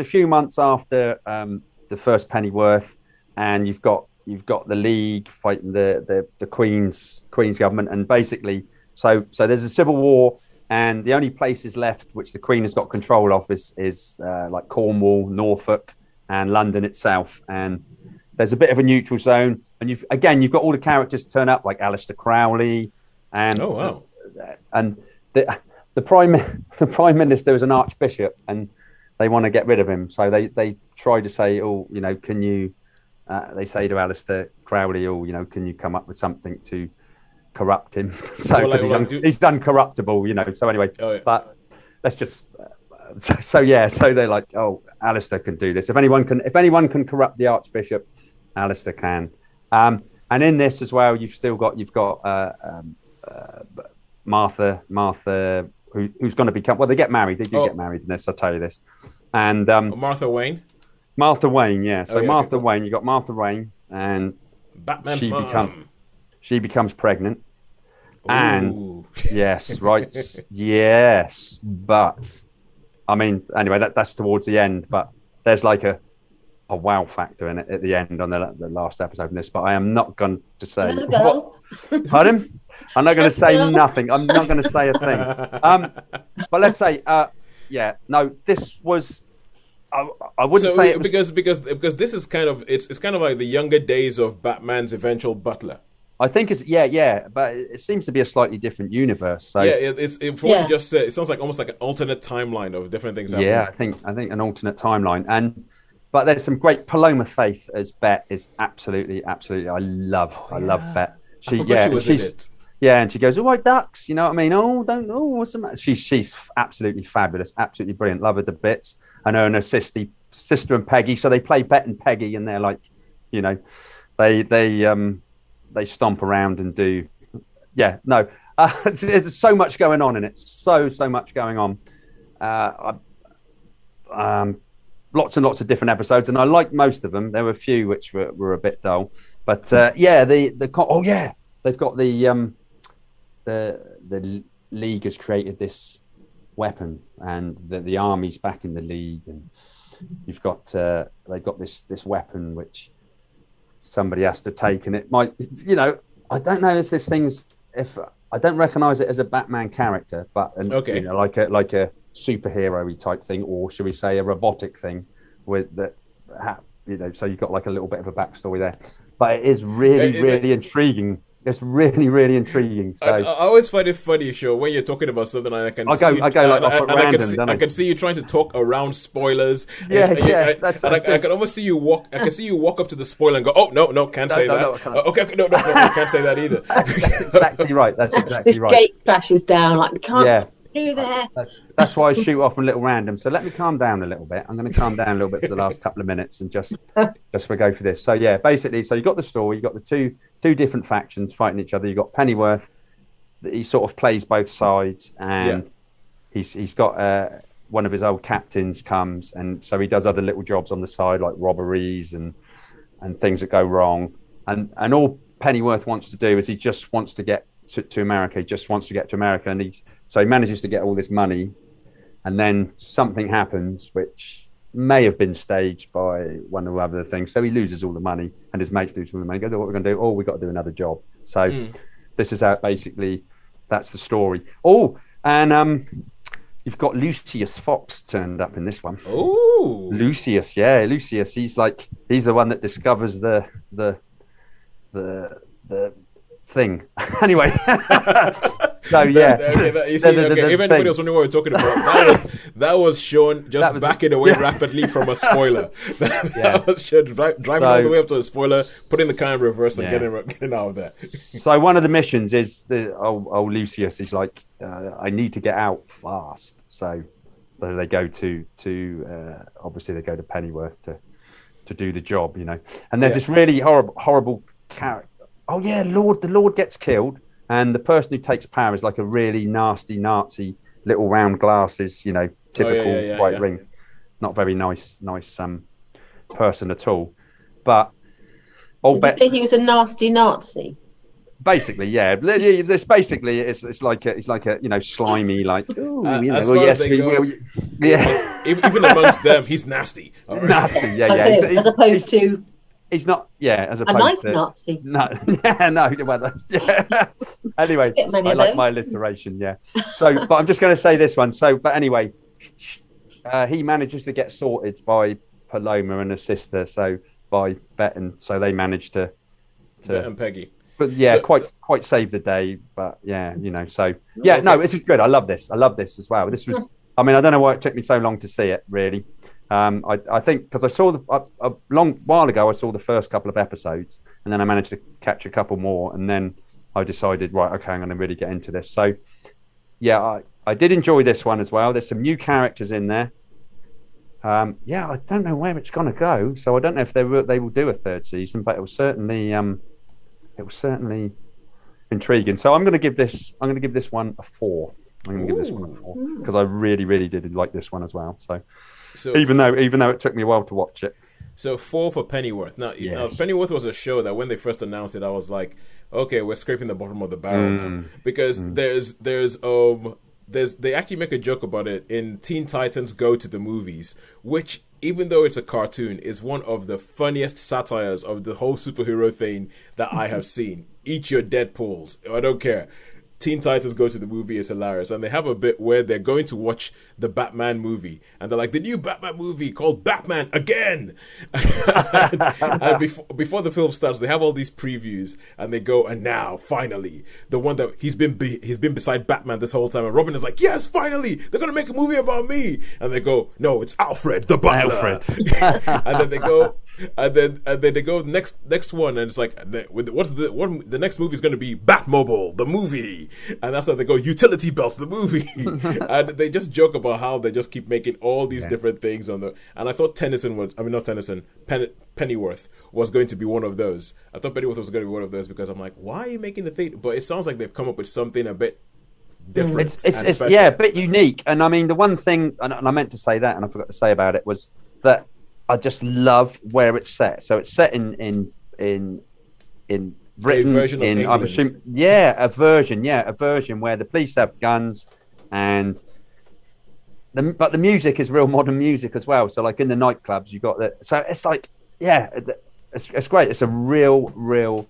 [SPEAKER 3] few months after the first Pennyworth, and you've got the League fighting the Queen's government, and basically so there's a civil war. And the only places left which the Queen has got control of is like Cornwall, Norfolk, and London itself. And there's a bit of a neutral zone. And you've got all the characters turn up, like Alistair Crowley, and and the prime minister is an archbishop, and they want to get rid of him. So they try to say, can you? They say to Alistair Crowley, can you come up with something to corrupt him? So he's uncorruptible, so anyway, but let's just so they're like, Alistair can do this. If anyone can corrupt the archbishop, Alistair can. And in this as well, you've got Martha who's going to become, they get married. They do get married in this, I'll tell you this. And
[SPEAKER 2] Martha Wayne,
[SPEAKER 3] yeah. So Martha Wayne, you got Martha Wayne, and
[SPEAKER 2] Batman's
[SPEAKER 3] she becomes pregnant.
[SPEAKER 2] Ooh.
[SPEAKER 3] And yes, right. Yes. But I mean, anyway, that's towards the end, but there's like a wow factor in it at the end on the last episode in this, but I am not going to say pardon? I'm not going to say nothing. I'm not going to say a thing. But let's say, this was, I wouldn't say it was...
[SPEAKER 2] because this is kind of it's kind of like the younger days of Batman's eventual butler.
[SPEAKER 3] I think it's but it seems to be a slightly different universe. So
[SPEAKER 2] from what you just said, it sounds like almost like an alternate timeline of different things happening.
[SPEAKER 3] Yeah, I think an alternate timeline, but there's some great Paloma Faith as Bet is absolutely. I love Bet.
[SPEAKER 2] She was in it.
[SPEAKER 3] Yeah, and she goes, "All right, ducks," you know what I mean? What's the matter? She's absolutely fabulous, absolutely brilliant. Love her to bits. And her and her sister and Peggy. So they play Bet and Peggy, and they're like, you know, they stomp around and do. Yeah, no, there's so much going on in it. So much going on. Lots and lots of different episodes, and I liked most of them. There were a few which were a bit dull, but they've got the League has created this weapon, and the army's back in the League, and you've got they've got this weapon which somebody has to take, and it might, you know, I don't know if I don't recognise it as a Batman character, but you know, like a superhero-y type thing, or should we say a robotic thing with that, you know, so you've got like a little bit of a backstory there, but it is really intriguing. It's really intriguing. So
[SPEAKER 2] I always find it funny, Shaun, when you're talking about something, and I can see you trying to talk around spoilers. I can almost see you walk. I can see you walk up to the spoiler and go, "Oh no, can't say that." No, can't say that either.
[SPEAKER 3] That's exactly right.
[SPEAKER 4] This gate crashes down. Like, can't do that.
[SPEAKER 3] That's why I shoot off a little random. So let me calm down a little bit. I'm going to calm down a little bit for the last couple of minutes and just we go for this. So yeah, basically, so you got the story. You got the two different factions fighting each other. You got Pennyworth. He sort of plays both sides, and he's got one of his old captains comes, and so he does other little jobs on the side like robberies and things that go wrong. And all Pennyworth wants to do is he just wants to get to America. He just wants to get to America, and he manages to get all this money, and then something happens which may have been staged by one or other things. So he loses all the money, and his mates lose all the money. He goes, "Oh, what are we going to do? Oh, we've got to do another job." So this is how basically that's the story. Oh, and you've got Lucius Fox turned up in this one.
[SPEAKER 2] Oh,
[SPEAKER 3] Lucius. He's the one that discovers the thing. Anyway, so yeah.
[SPEAKER 2] If anybody was wondering what we're talking about, that was Shaun just backing away rapidly from a spoiler. That was Shaun driving all the way up to a spoiler, putting the car in reverse and getting out of there.
[SPEAKER 3] So one of the missions is old Lucius is like, I need to get out fast. So they go to obviously they go to Pennyworth to do the job, you know. And there's this really horrible character. Oh yeah, the Lord gets killed, and the person who takes power is like a really nasty Nazi, little round glasses, you know, typical white ring, not very nice person at all. But
[SPEAKER 4] did you say he was a nasty Nazi?
[SPEAKER 3] Basically, yeah. It's basically it's like a you know, slimy, like
[SPEAKER 2] even amongst them, he's nasty. Right.
[SPEAKER 3] Nasty, yeah.
[SPEAKER 4] As opposed to.
[SPEAKER 3] He's not, as opposed
[SPEAKER 4] a nice
[SPEAKER 3] to
[SPEAKER 4] Nazi.
[SPEAKER 3] No, Anyway, I like my alliteration. Yeah. So, but I'm just going to say this one. So, but anyway, he manages to get sorted by Paloma and her sister. So by Bet, and so they manage to
[SPEAKER 2] Bet and Peggy.
[SPEAKER 3] But yeah, quite save the day. But yeah, you know. So yeah, no, this is good. I love this as well. This was. I mean, I don't know why it took me so long to see it. Really. I think because I saw a long while ago, I saw the first couple of episodes, and then I managed to catch a couple more, and then I decided, right, okay, I'm going to really get into this. So, yeah, I did enjoy this one as well. There's some new characters in there. I don't know where it's going to go, so I don't know if they will do a third season, but it was certainly intriguing. So I'm going to give this one a 4. I'm going to give this one a 4 because I really, really did like this one as well. So even though it took me a while to watch it.
[SPEAKER 2] So 4 for Pennyworth. Now, Pennyworth was a show that when they first announced it, I was like, okay, we're scraping the bottom of the barrel now. Because they actually make a joke about it in Teen Titans Go to the Movies, which, even though it's a cartoon, is one of the funniest satires of the whole superhero thing that I have seen. Eat your Deadpools. I don't care. Teen Titans Go to the Movie is hilarious, and they have a bit where they're going to watch the Batman movie, and they're like, the new Batman movie called Batman Again. and before the film starts, they have all these previews, and they go, and now finally the one that he's been beside Batman this whole time, and Robin is like, yes, finally they're gonna make a movie about me, and they go, no, it's Alfred the butler. And then they go, and then they go next one, and it's like, the next movie is going to be Batmobile the movie, and after they go utility belts the movie, and they just joke about how they just keep making all these different things on the. And I thought Pennyworth was going to be one of those. I thought Pennyworth was going to be one of those because I'm like, why are you making the thing? But it sounds like they've come up with something a bit different.
[SPEAKER 3] It's a bit unique. And I mean, the one thing, and I meant to say that, and I forgot to say about it, was that I just love where it's set. So it's set in Britain.
[SPEAKER 2] A version of England.
[SPEAKER 3] I'm assuming, a version where the police have guns, and but the music is real modern music as well. So like in the nightclubs, you got that. So it's like, it's great. It's a real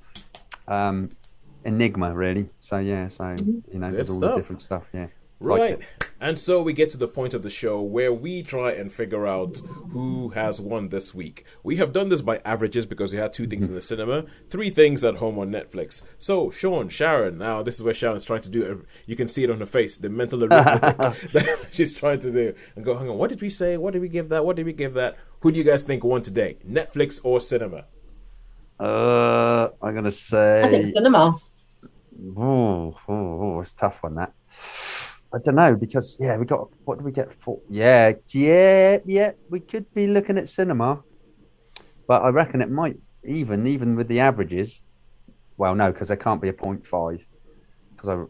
[SPEAKER 3] enigma, really. So there's all the different stuff. Yeah.
[SPEAKER 2] Right. And so we get to the point of the show where we try and figure out who has won this week. We have done this by averages because we had 2 things in the cinema, 3 things at home on Netflix. So, Shaun, Sharon, now this is where Sharon's trying to do, you can see it on her face, the mental arithmetic that she's trying to do. And go, hang on, what did we say? What did we give that? What did we give that? Who do you guys think won today? Netflix or cinema?
[SPEAKER 3] I'm going to say...
[SPEAKER 4] I think cinema.
[SPEAKER 3] It's a tough one, that. I don't know, because we got, what do we get for? We could be looking at cinema, but I reckon it might even with the averages. Well, no, because there can't be a 0.5. Because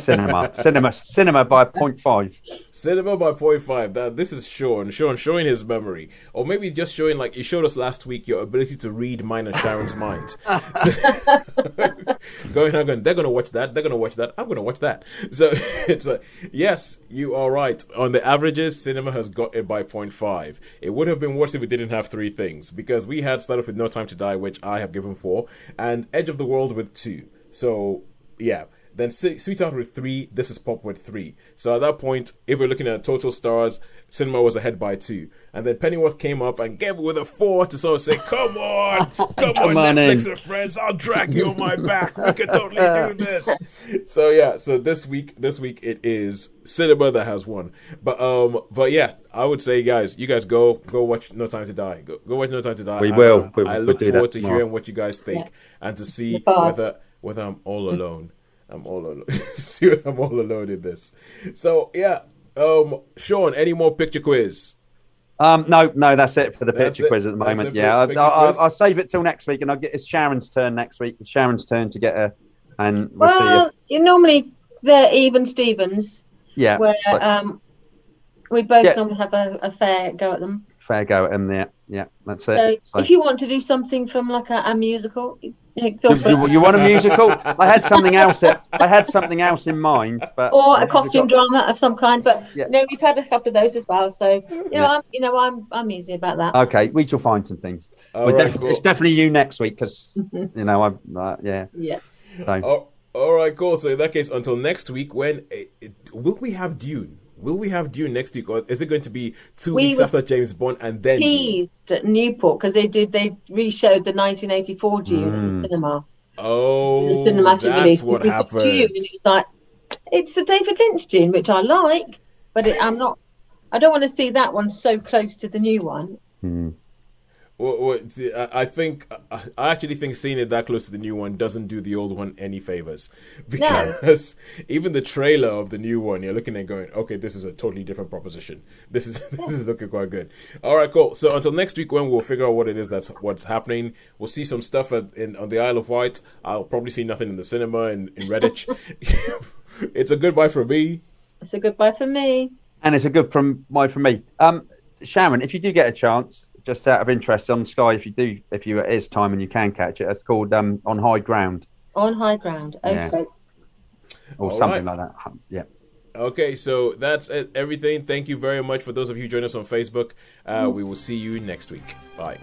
[SPEAKER 3] cinema by 0.5.
[SPEAKER 2] Cinema by 0.5. This is Shaun showing his memory, or maybe just showing, like you showed us last week, your ability to read mine and Sharon's minds. Going, they're gonna watch that. They're gonna watch that. I'm gonna watch that. So it's like, yes, you are right. On the averages, cinema has got it by 0.5. It would have been worse if we didn't have 3 things, because we had started with No Time to Die, which I have given 4, and Edge of the World with 2. So yeah. Then Sweetherat with 3, This Is Pop with 3. So at that point, if we're looking at total stars, cinema was ahead by 2. And then Pennyworth came up and gave it with a 4 to sort of say, come on, Netflix and friends, I'll drag you on my back. We can totally do this. So this week it is cinema that has won. But yeah, I would say, guys, you guys go watch No Time to Die. Go watch No Time to Die.
[SPEAKER 3] We will.
[SPEAKER 2] I look forward to hearing what you guys think and to see whether I'm all alone. I'm all alone. See if I'm all alone in this. So yeah, Shaun, any more picture quiz?
[SPEAKER 3] No, that's it for the picture quiz at the moment. Yeah, I'll save it till next week, and it's Sharon's turn next week. It's Sharon's turn to get her, and we'll see. You
[SPEAKER 4] normally they're even Stevens.
[SPEAKER 3] Yeah,
[SPEAKER 4] where we both normally have a fair go at them.
[SPEAKER 3] Fair go at them. Yeah, that's it.
[SPEAKER 4] So if you want to do something from like a musical.
[SPEAKER 3] You want a musical? I had something else in mind, but
[SPEAKER 4] or a costume drama of some kind. But we've had a couple of those as well. So I'm easy about that.
[SPEAKER 3] Okay, we shall find some things. Cool. It's definitely you next week because I'm
[SPEAKER 4] Yeah.
[SPEAKER 3] So.
[SPEAKER 2] All right, cool. So in that case, until next week, when will we have Dune? Will we have Dune next week, or is it going to be 2 weeks after James Bond and then
[SPEAKER 4] teased at Newport because they re-showed the 1984 Dune in the cinema.
[SPEAKER 2] Oh,
[SPEAKER 4] the cinematic release.
[SPEAKER 2] What happened?
[SPEAKER 4] Dune, and it was like, it's the David Lynch Dune, which I like, but I don't want to see that one so close to the new one.
[SPEAKER 2] I actually think seeing it that close to the new one doesn't do the old one any favors, because even the trailer of the new one, you're looking at going, okay, this is a totally different proposition. This is looking quite good. All right, cool. So until next week, when we'll figure out what it is what's happening, we'll see some stuff on the Isle of Wight. I'll probably see nothing in the cinema in Redditch. It's a goodbye from me.
[SPEAKER 4] It's a goodbye from me.
[SPEAKER 3] And it's a goodbye from me. Sharon, if you do get a chance, just out of interest, on Sky, if it is time and you can catch it, it's called On High Ground. On High Ground, okay. Yeah. Or something like that. Yeah.
[SPEAKER 2] Okay, so that's everything. Thank you very much for those of you who join us on Facebook. We will see you next week. Bye.